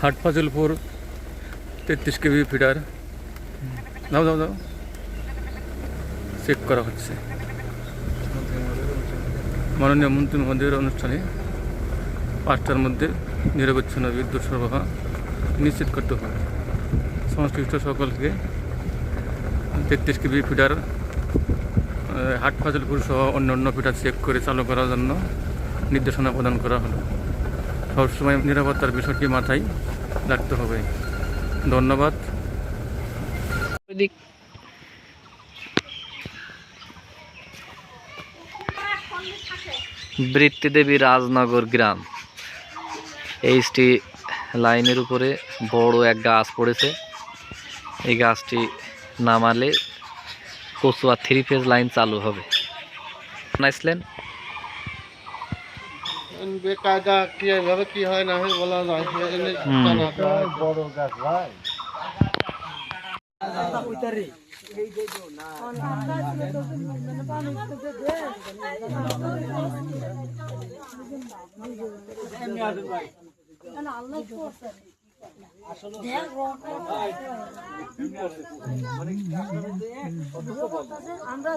হাটফাজলপুর 33 কেবি feeder দাও দাও দাও চেক করা হচ্ছে। মাননীয় মন্ত্রী মহোদয়ের অনুষ্ঠানে 5টার মধ্যে নিরবচ্ছিন্ন বিদ্যুৎ সরবরাহ নিশ্চিত করতে হবে। সংশ্লিষ্ট সকলকে 33 কেবি ফিডার হাটফাজলপুর সহ অন্যান্য ফিডার চেক করে চালু করার জন্য নির্দেশনা প্রদান করা হলো। সবসময় নিরাপত্তার বিষয়টি মাথায় রাখতে হবে। ধন্যবাদ। বৃত্তিদেবী রাজনগর গ্রাম, এইচটি লাইনের উপরে বড় এক গাছ পড়েছে। এই গাছটি নামালে কচুয়া 3 ফেজ লাইন চালু হবে। নাইসলেন বেকায়দা কিভাবে কি হয় না হয় বলা যায়। বড় গাছ ভাই আমরা